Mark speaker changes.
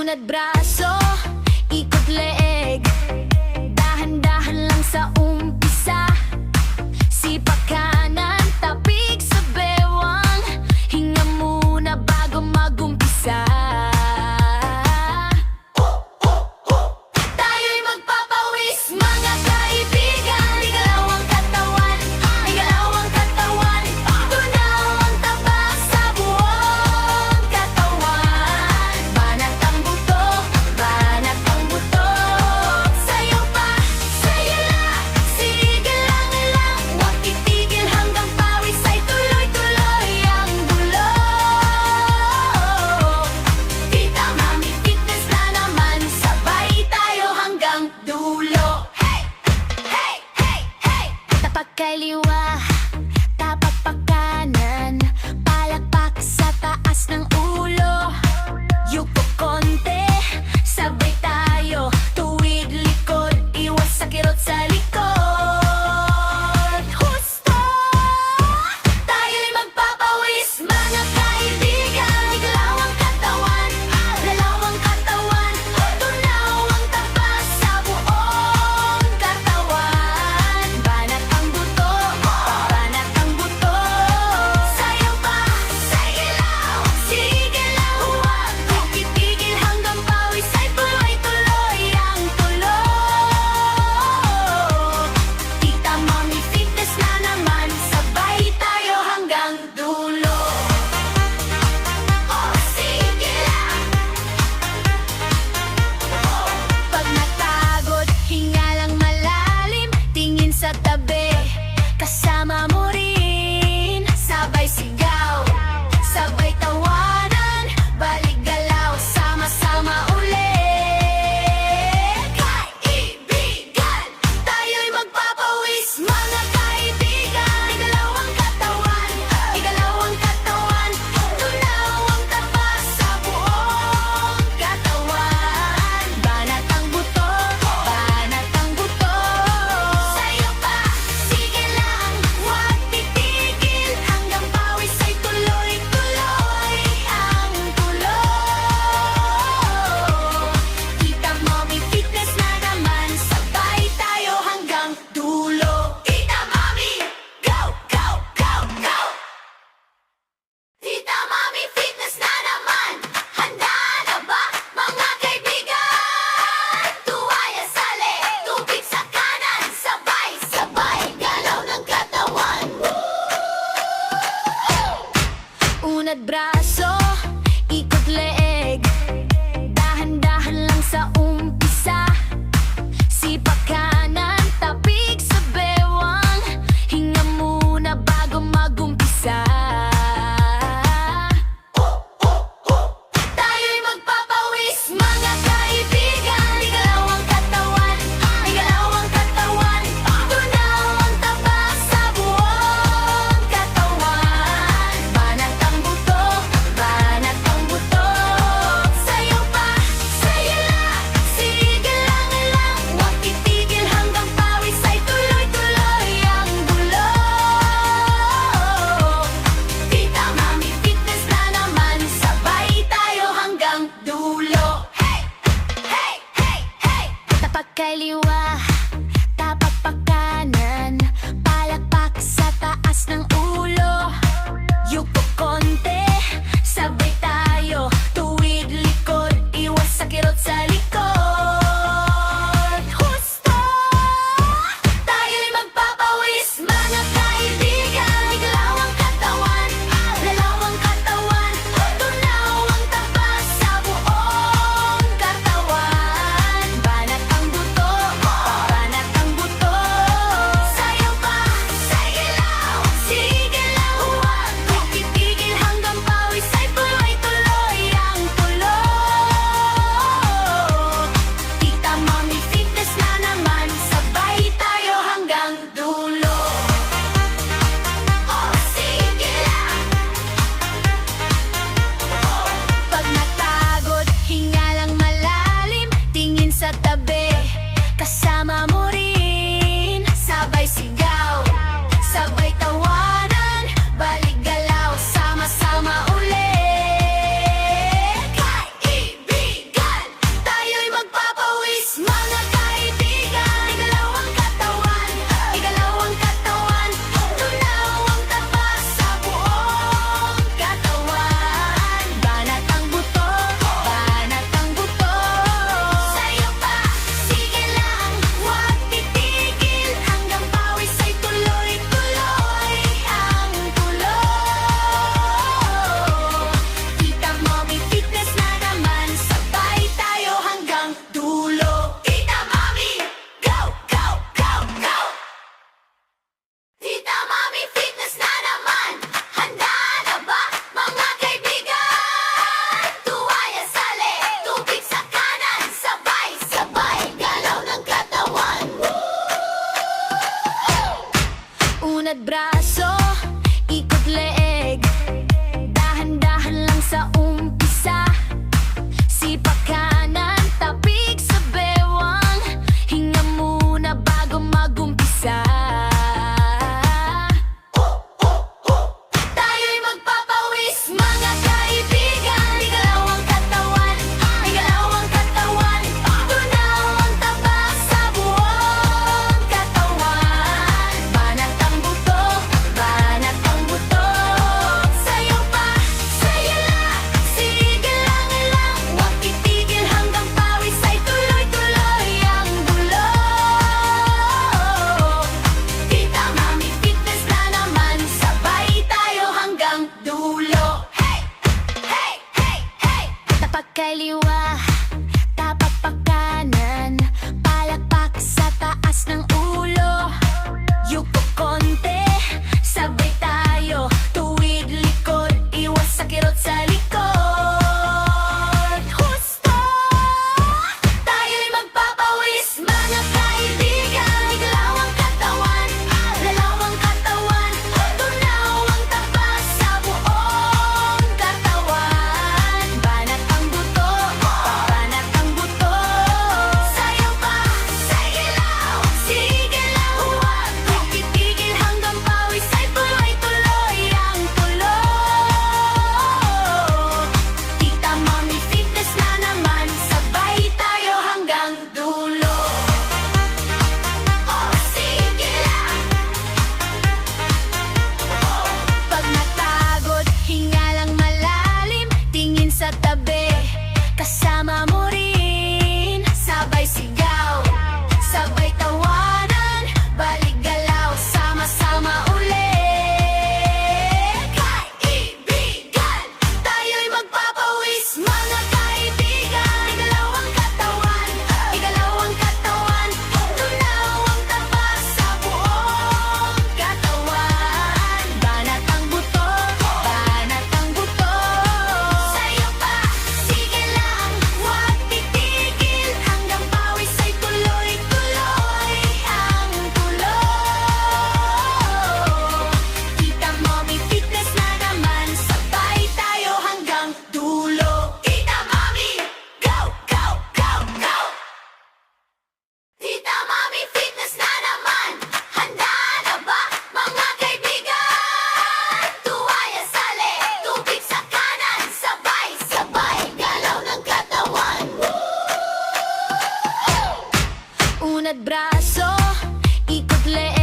Speaker 1: Unat braso, ikot leeg, dahan-dahan lang sa umpisa. Sipak kanan, tapik sa bewang, hinga muna bago magumpisa. Tayo'y magpapawis, mga kaibigan. Igalaw ang katawan, igalaw ang katawan. Tunaw ang taba sa buong katawan. Banat ang buto, banat ang buto. Sayaw pa, sayo lang, sige lang. Huwag titigil hanggang pawis ay tuloy-tuloy ang dulo. Tita Mami Fitness na naman, sabay tayo hanggang dulo. Hey! Hey! Hey! Hey! Tapak kaliwa, tapak pa kanan, palakpak sa taas ng ulo. Yuko konti, sabay tayo, tuwid likod, iwas sa kirot sa likod. Husto! Tayo'y magpapawis, mga kaibigan. Igalaw ang katawan, galaw ang katawan. Tunaw ang taba sa buong katawan. Banat ang buto, banat ang buto. Sayaw pa, sayaw, sige lang. Huwag titigil hanggang pawis ay tuloy-tuloy ang tulo. Tita Mami Fitness na naman, sabay tayo hanggang dulo. Oh, sige lang. Pag natagod, hinga lang malalim, tingin sa tabi, kasama mo rin. Sabay sigaw, sabay tawanan, balik galaw, sama-sama ulit. Kaibigan, tayo'y magpapawis, mga kaibigan. Igalaw ang katawan, igalaw ang katawan. Tunaw ang taba sa buong katawan. Banat ang buto, banat ang buto. Sayaw pa, sige lang, huwag titigil hanggang pawis ay tuloy-tuloy ang tulo. Tita Mami Fitness na naman, sabay tayo hanggang dulo. Tita Mami, go, go, go, go! Tita Mami Fitness na naman, handa na ba mga kaibigan? Tuwaya sali, tubig sa kanan, sabay-sabay galaw ng katawan. Unat braso, ikot leeg, dahan-dahan lang sa umpisa. Sipak kanan, tapik sa bewang, hinga muna bago magumpisa. Tayo'y magpapawis, mga kaibigan. Igalaw ang katawan, igalaw ang katawan. Tunaw ang taba sa buong katawan. Banat ang buto, banat ang buto. Sayaw pa, sayo lang, sige lang. Huwag titigil hanggang pawis ay tuloy-tuloy ang dulo. Tita Mami Fitness na naman, sabay tayo hanggang dulo. Hey! Hey! Hey! Hey! Tapak kaliwa, tapak pa kanan, palakpak sa taas ng ulo. Yuko konti, sabay tayo, tuwid likod, iwas sa kirot sa likod. Husto! Tayo'y magpapawis, mga kaibigan. Igalaw ang katawan, galaw ang katawan. Tunaw ang taba sa buong katawan. Banat ang buto, at braso, ikot leeg